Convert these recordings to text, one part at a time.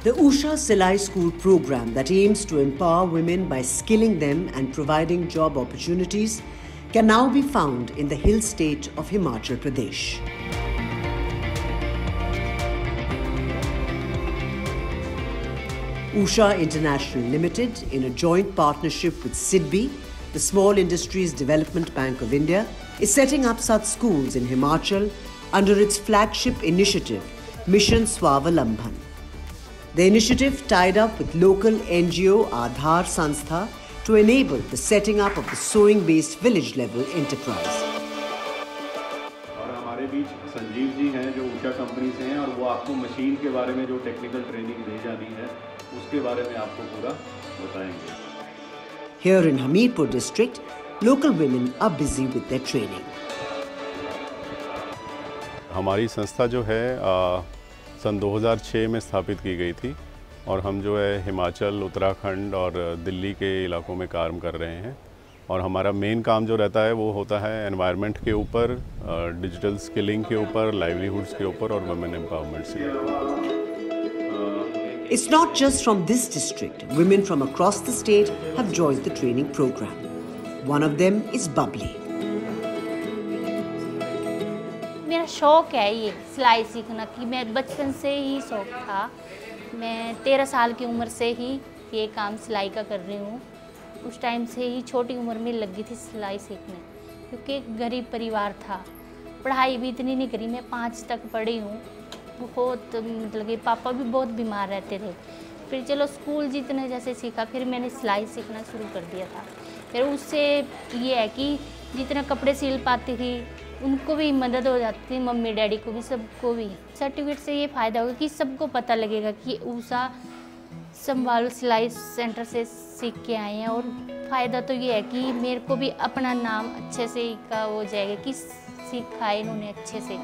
The Usha Silai School program that aims to empower women by skilling them and providing job opportunities can now be found in the hill state of Himachal Pradesh. Usha International Limited, in a joint partnership with SIDBI, the Small Industries Development Bank of India, is setting up such schools in Himachal under its flagship initiative, Mission Swavalambhan. The initiative tied up with local NGO Aadhar Sanstha to enable the setting up of the sewing-based village-level enterprise. और हमारे बीच संजीव जी हैं जो Usha company से हैं और वो आपको machine के बारे में जो टेक्निकल ट्रेनिंग दी जानी है उसके बारे में आपको पूरा बताएंगे. Here in Hamirpur district, local women are busy with their training. हमारी संस्था जो है सन 2006 में स्थापित की गई थी और हम जो है हिमाचल, उत्तराखंड और दिल्ली के इलाकों में काम कर रहे हैं और हमारा मेन काम जो रहता है वो होता है एनवायरनमेंट के ऊपर, डिजिटल स्किलिंग के ऊपर, लाइवलीहुड्स के ऊपर और वुमेन एम्पावरमेंट से. It's not just from this district. Women from across the state have joined the training program. One of them is Bubbly. मेरा शौक़ है ये सिलाई सीखना कि मैं बचपन से ही शौक़ था. मैं 13 साल की उम्र से ही ये काम सिलाई का कर रही हूँ. उस टाइम से ही छोटी उम्र में लगी थी सिलाई सीखने क्योंकि एक गरीब परिवार था. पढ़ाई भी इतनी नहीं करी, मैं 5 तक पढ़ी हूँ. बहुत मतलब कि पापा भी बहुत बीमार रहते थे. फिर चलो स्कूल जितने जैसे सीखा, फिर मैंने सिलाई सीखना शुरू कर दिया था. फिर उससे ये है कि जितना कपड़े सिल पाती थी उनको भी मदद हो जाती थी, मम्मी डैडी को भी, सबको भी. सर्टिफिकेट से ये फ़ायदा होगा कि सबको पता लगेगा कि ऊषा संभाल सिलाई सेंटर से सीख के आए हैं. और फ़ायदा तो ये है कि मेरे को भी अपना नाम अच्छे से का हो जाएगा कि सीखा है इन्होंने अच्छे से.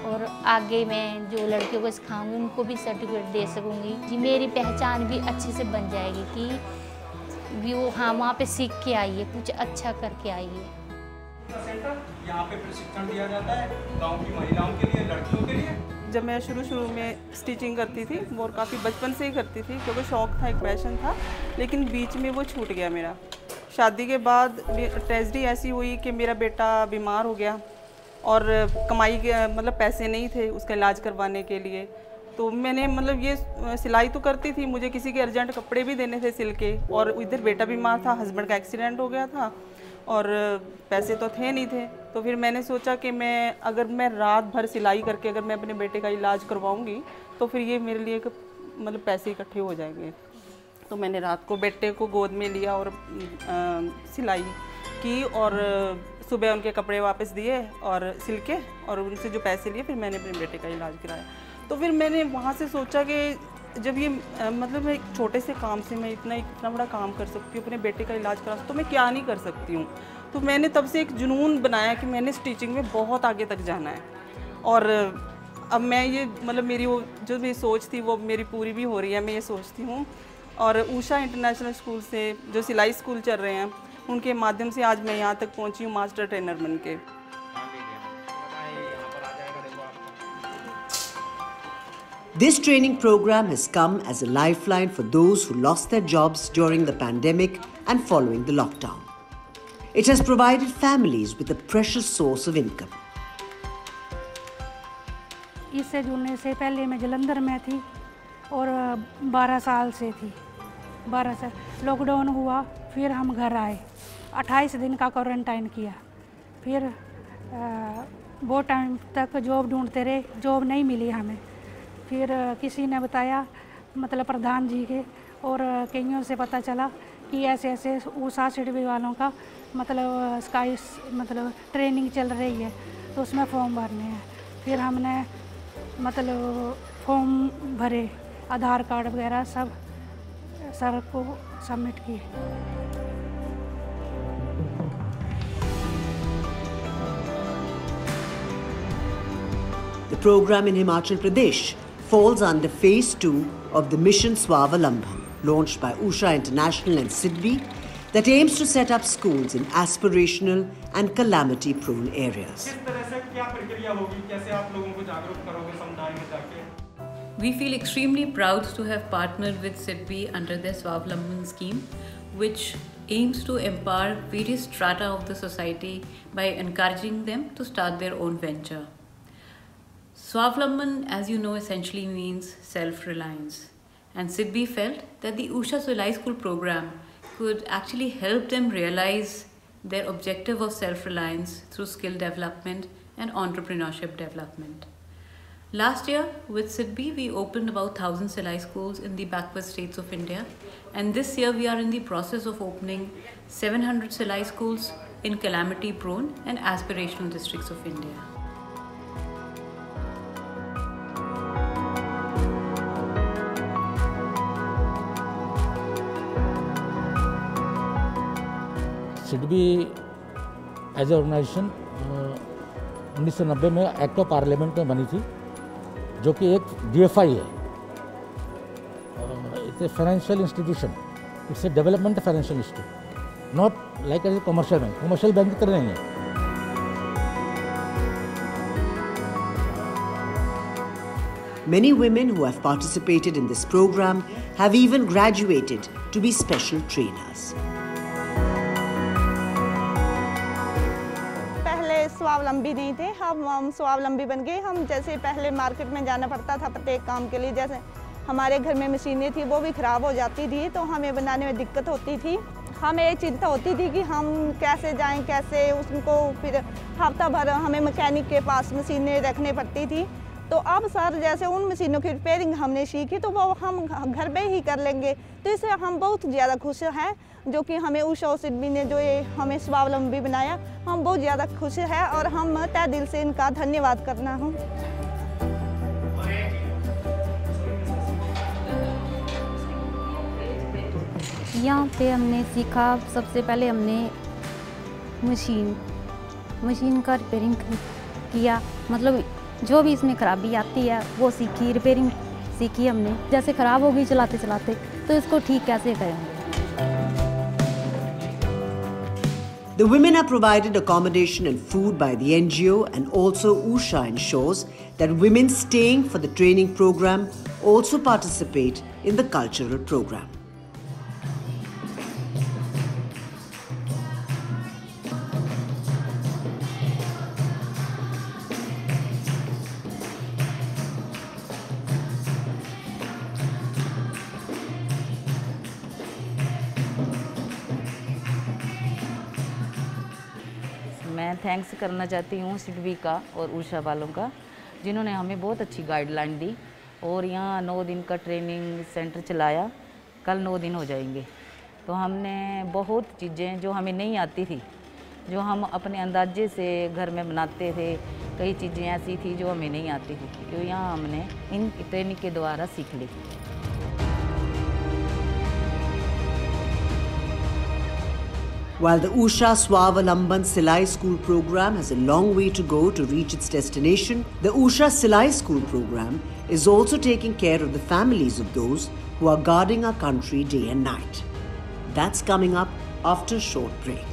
और आगे मैं जो लड़कियों को सिखाऊंगी उनको भी सर्टिफिकेट दे सकूंगी कि मेरी पहचान भी अच्छे से बन जाएगी कि वो हाँ वहाँ पे सीख के आई है, कुछ अच्छा करके आई है. सेंटर यहाँ पे प्रशिक्षण दिया जाता है गांव की महिलाओं के लिए, लड़कियों के लिए. जब मैं शुरू में स्टिचिंग करती थी और काफ़ी बचपन से ही करती थी क्योंकि शौक़ था, एक पैशन था, लेकिन बीच में वो छूट गया मेरा. शादी के बाद ट्रेजेडी ऐसी हुई कि मेरा बेटा बीमार हो गया और कमाई के मतलब पैसे नहीं थे उसका इलाज करवाने के लिए. तो मैंने मतलब ये सिलाई तो करती थी, मुझे किसी के अर्जेंट कपड़े भी देने थे सिल के, और इधर बेटा बीमार था, हस्बैंड का एक्सीडेंट हो गया था और पैसे तो थे नहीं थे. तो फिर मैंने सोचा कि अगर मैं रात भर सिलाई करके अगर मैं अपने बेटे का इलाज करवाऊंगी तो फिर ये मेरे लिए मतलब पैसे इकट्ठे हो जाएंगे. तो मैंने रात को बेटे को गोद में लिया और सिलाई की और सुबह उनके कपड़े वापस दिए और सिल के, और उनसे जो पैसे लिए फिर मैंने अपने बेटे का इलाज कराया. तो फिर मैंने वहाँ से सोचा कि जब ये मतलब मैं एक छोटे से काम से मैं इतना बड़ा काम कर सकती हूँ, अपने बेटे का इलाज करा, तो मैं क्या नहीं कर सकती हूँ. तो मैंने तब से एक जुनून बनाया कि मैंने स्टिचिंग में बहुत आगे तक जाना है. और अब मैं ये मतलब मेरी वो जो मेरी सोच थी वो मेरी पूरी भी हो रही है, मैं ये सोचती हूँ. और ऊषा इंटरनेशनल स्कूल से जो सिलाई स्कूल चल रहे हैं उनके माध्यम से आज मैं यहाँ तक पहुँची हूँ मास्टर ट्रेनर बन के. This training program has come as a lifeline for those who lost their jobs during the pandemic and following the lockdown. It has provided families with a precious source of income. इससे जुड़ने से पहले मैं जलंधर में थी और 12 साल से थी. 12 साल लॉकडाउन हुआ, फिर हम घर आए, 28 दिन का क्वारंटाइन किया. फिर वो टाइम तक जॉब ढूंढते रहे, जॉब नहीं मिली हमें. फिर किसी ने बताया मतलब प्रधान जी के और कईयों से पता चला कि ऐसे ऐसे ऊषा सिडबी वालों का मतलब स्काई मतलब ट्रेनिंग चल रही है, तो उसमें फॉर्म भरने हैं. फिर हमने मतलब फॉर्म भरे, आधार कार्ड वगैरह सब सर को सबमिट किए. The program in Himachal Pradesh falls under Phase 2 of the Mission Swavalambhan, launched by Usha International and SIDBI, that aims to set up schools in aspirational and calamity-prone areas. किस तरह से क्या प्रक्रिया होगी, कैसे आप लोगों को जागरूक करोगे समुदाय में जाके? We feel extremely proud to have partnered with SIDBI under their Swavlamban scheme, which aims to empower various strata of the society by encouraging them to start their own venture. Swavlamban, as you know, essentially means self-reliance. And SIDBI felt that the Usha Silai School program could actually help them realize their objective of self-reliance through skill development and entrepreneurship development. Last year, with SIDBI, we opened about 1,000 Silai schools in the backward states of India. And this year, we are in the process of opening 700 Silai schools in calamity-prone and aspirational districts of India. SIDBI as a organisation 1990 में act of parliament में बनी थी, जो कि एक DFI है। It's a financial institution, it's a development financial institute, not like as a commercial bank. Commercial bank की तरह नहीं है। Many women who have participated in this program have even graduated to be special trainers. स्वावलंबी नहीं थे, हम स्वावलंबी बन गए। हम जैसे पहले मार्केट में जाना पड़ता था प्रत्येक काम के लिए, जैसे हमारे घर में मशीनें थी वो भी ख़राब हो जाती थी, तो हमें बनाने में दिक्कत होती थी। हमें ये चिंता होती थी कि हम कैसे जाएं, कैसे उसको, फिर हफ्ता भर हमें मैकेनिक के पास मशीनें रखने पड़ती थी। तो अब सर जैसे उन मशीनों की रिपेयरिंग हमने सीखी, तो वो हम घर पे ही कर लेंगे, तो इससे हम बहुत ज़्यादा खुश हैं। जो कि हमें उषा और सिडबी ने जो ये हमें स्वावलंबी बनाया, हम बहुत ज़्यादा खुश हैं और हम तहे दिल से इनका धन्यवाद करना हूँ। यहाँ पे हमने सीखा, सबसे पहले हमने मशीन का रिपेयरिंग किया, मतलब जो भी इसमें ख़राबी आती है वो सीखी, रिपेयरिंग सीखी हमने। जैसे ख़राब हो गई चलाते चलाते, तो इसको ठीक कैसे करें। The women are provided accommodation and food by the NGO, and also Usha ensures that women staying for the training program also participate in the cultural program. मैं थैंक्स करना चाहती हूँ सिडबी का और उषा वालों का, जिन्होंने हमें बहुत अच्छी गाइडलाइन दी और यहाँ 9 दिन का ट्रेनिंग सेंटर चलाया। कल 9 दिन हो जाएंगे, तो हमने बहुत चीज़ें जो हमें नहीं आती थी, जो हम अपने अंदाजे से घर में बनाते थे, कई चीज़ें ऐसी थी जो हमें नहीं आती थी, तो यहाँ हमने इन ट्रेनिंग के द्वारा सीख ली। While the Usha Swavalamban Silai School program has a long way to go to reach its destination, the Usha Silai School program is also taking care of the families of those who are guarding our country day and night. That's coming up after a short break.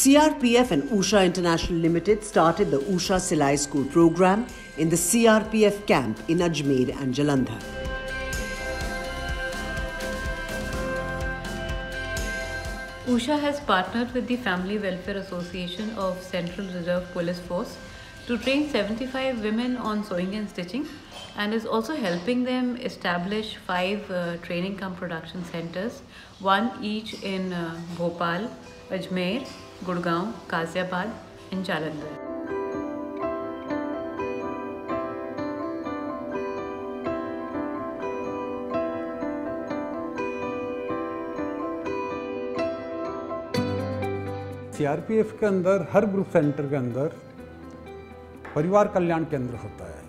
CRPF and Usha International Limited started the Usha Silai School program in the CRPF camp in Ajmer and Jalandhar. Usha has partnered with the Family Welfare Association of Central Reserve Police Force to train 75 women on sewing and stitching, and is also helping them establish 5 training cum production centers, one each in Bhopal, Ajmer, Gurgaon, Ghaziabad and Jalandhar. CRPF के अंदर हर group centre के अंदर परिवार कल्याण केंद्र होता है।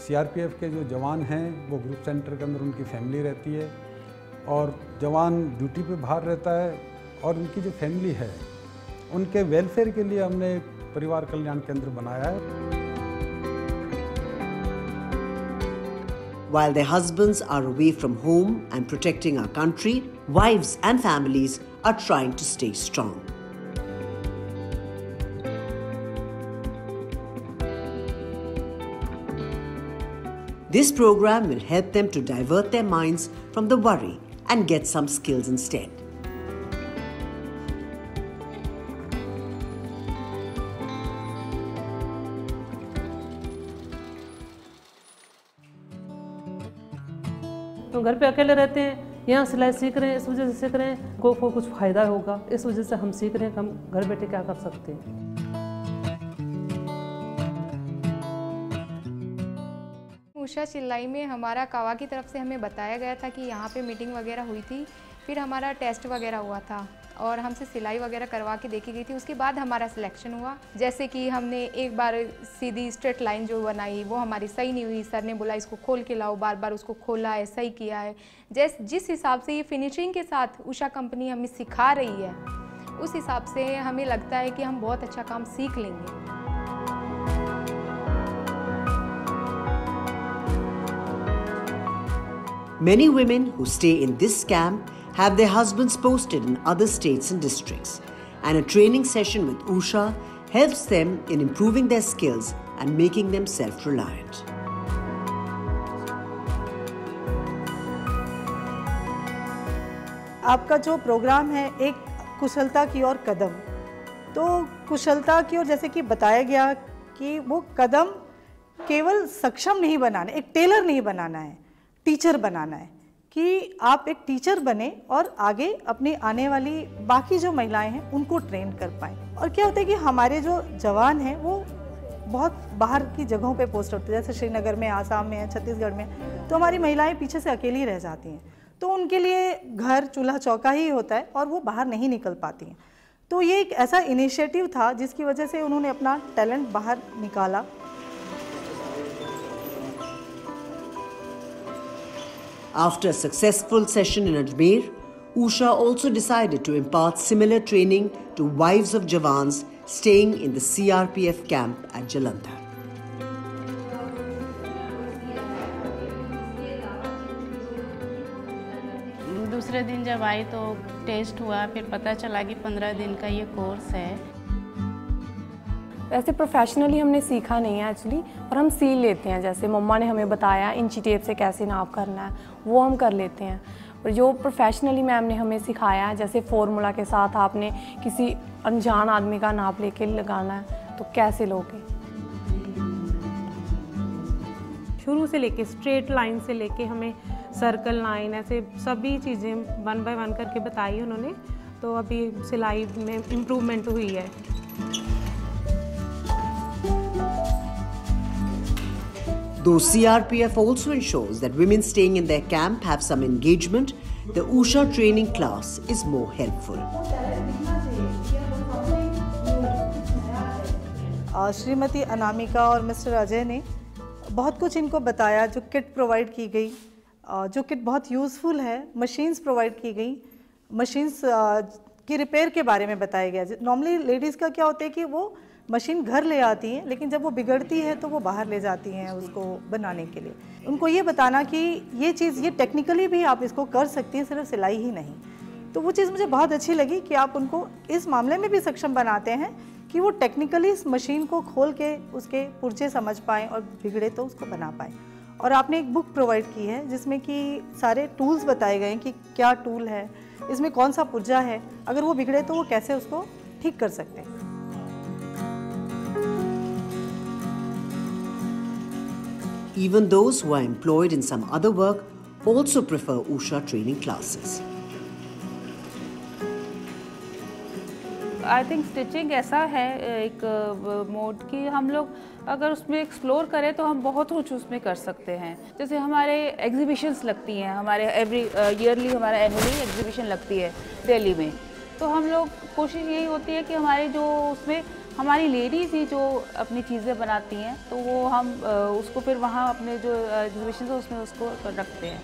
CRPF के जो जवान हैं वो ग्रुप सेंटर के अंदर उनकी फैमिली रहती है और जवान ड्यूटी पे बाहर रहता है और उनकी जो फैमिली है उनके वेलफेयर के लिए हमने एक परिवार कल्याण केंद्र बनाया है। While their husbands are away from home and protecting our country, wives and families are trying to stay strong. This program will help them to divert their minds from the worry and get some skills instead. तो घर पे अकेले रहते हैं, यहाँ सिलाई सीख रहे हैं, इस वजह से सीख रहे हैं को कुछ फ़ायदा होगा, इस वजह से हम सीख रहे हैं कि हम घर बैठे क्या कर सकते हैं। उषा सिलाई में हमारा कावा की तरफ से हमें बताया गया था कि यहाँ पे मीटिंग वगैरह हुई थी, फिर हमारा टेस्ट वगैरह हुआ था और हमसे सिलाई वगैरह करवा के देखी गई थी। उसके बाद हमारा सिलेक्शन हुआ। जैसे कि हमने एक बार सीधी स्ट्रेट लाइन जो बनाई वो हमारी सही नहीं हुई, सर ने बोला इसको खोल के लाओ, बार बार उसको खोला है, सही किया है। जिस हिसाब से ये फिनिशिंग के साथ उषा कंपनी हमें सिखा रही है, उस हिसाब से हमें लगता है कि हम बहुत अच्छा काम सीख लेंगे। Many women who stay in this camp have their husbands posted in other states and districts, and a training session with Usha helps them in improving their skills and making them self-reliant. आपका जो programme है एक कुशलता की ओर कदम, तो कुशलता की ओर जैसे कि बताया गया कि वो कदम केवल सक्षम नहीं बनाना, एक टेलर नहीं बनाना है, टीचर बनाना है कि आप एक टीचर बने और आगे अपनी आने वाली बाकी जो महिलाएं हैं उनको ट्रेन कर पाएँ। और क्या होता है कि हमारे जो जवान हैं वो बहुत बाहर की जगहों पे पोस्ट होते हैं, जैसे श्रीनगर में, आसाम में, छत्तीसगढ़ में, तो हमारी महिलाएं पीछे से अकेली रह जाती हैं, तो उनके लिए घर चूल्हा चौका ही होता है और वो बाहर नहीं निकल पाती हैं। तो ये एक ऐसा इनिशिएटिव था जिसकी वजह से उन्होंने अपना टैलेंट बाहर निकाला। After a successful session in Ajmer, Usha also decided to impart similar training to wives of Jawans staying in the CRPF camp at Jalandhar. दूसरे दिन जब आई तो टेस्ट हुआ, फिर पता चला कि 15 दिन का ये कोर्स है। वैसे प्रोफेशनली हमने सीखा नहीं है एक्चुअली, और हम सील लेते हैं। जैसे मम्मा ने हमें बताया इंची टेप से कैसे नाप करना है, वो हम कर लेते हैं। और जो प्रोफेशनली मैम ने हमें सिखाया है, जैसे फॉर्मूला के साथ आपने किसी अनजान आदमी का नाप लेके लगाना है तो कैसे लोगे। शुरू से लेके स्ट्रेट लाइन से लेके हमें सर्कल लाइन, ऐसे सभी चीज़ें 1 बाय 1 करके बताई उन्होंने। तो अभी सिलाई में इम्प्रूवमेंट हुई है। Though CRPF also ensures that women staying in their camp have some engagement, the Usha training class is more helpful. Shrimati Anamika और मिस्टर अजय ने बहुत कुछ इनको बताया। जो किट प्रोवाइड की गई, जो किट बहुत यूज़फुल है, मशीन्स प्रोवाइड की गई, मशीन्स की रिपेयर के बारे में बताया गया। नॉर्मली लेडीज़ का क्या होता है कि वो मशीन घर ले आती हैं, लेकिन जब वो बिगड़ती है तो वो बाहर ले जाती हैं उसको बनाने के लिए। उनको ये बताना कि ये चीज़, ये टेक्निकली भी आप इसको कर सकती हैं, सिर्फ सिलाई ही नहीं। तो वो चीज़ मुझे बहुत अच्छी लगी कि आप उनको इस मामले में भी सक्षम बनाते हैं कि वो टेक्निकली इस मशीन को खोल के उसके पुर्जे समझ पाएँ और बिगड़े तो उसको बना पाएँ। और आपने एक बुक प्रोवाइड की है जिसमें कि सारे टूल्स बताए गए हैं कि क्या टूल है, इसमें कौन सा पुर्जा है, अगर वो बिगड़े तो वो कैसे उसको ठीक कर सकते हैं। Even those who are employed in some other work also prefer Usha training classes. I think stitching ऐसा है एक मोड कि हम लोग अगर उसमें एक्सप्लोर करें तो हम बहुत कुछ उसमें कर सकते हैं। जैसे हमारे एग्जीबिशंस लगती हैं, हमारे एवरी ईयरली हमारा एनुअली एग्जीबिशन लगती है दिल्ली में, तो हम लोग कोशिश यही होती है कि हमारे जो उसमें हमारी लेडीज़ ही जो अपनी चीज़ें बनाती हैं, तो वो हम उसको फिर वहाँ अपने जो एग्जीबिशन है उसमें उसको रखते हैं।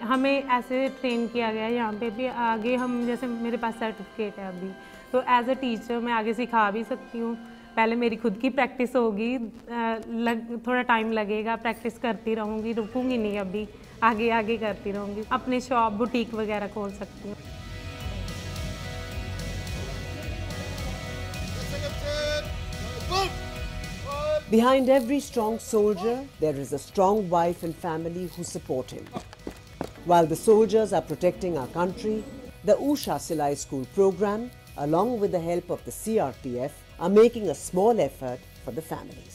हमें ऐसे ट्रेन किया गया है यहाँ पे भी, आगे हम जैसे मेरे पास सर्टिफिकेट है अभी, तो एज अ टीचर मैं आगे सिखा भी सकती हूँ। पहले मेरी खुद की प्रैक्टिस होगी, थोड़ा टाइम लगेगा, प्रैक्टिस करती रहूँगी, रुकूँगी नहीं, अभी आगे आगे करती रहूँगी। अपने शॉप बुटीक वगैरह खोल सकती हूँ। Behind every strong soldier, there is a strong wife and family who support him. While the soldiers are protecting our country, the Usha Silai School program, along with the help of the CRPF, are making a small effort for the families.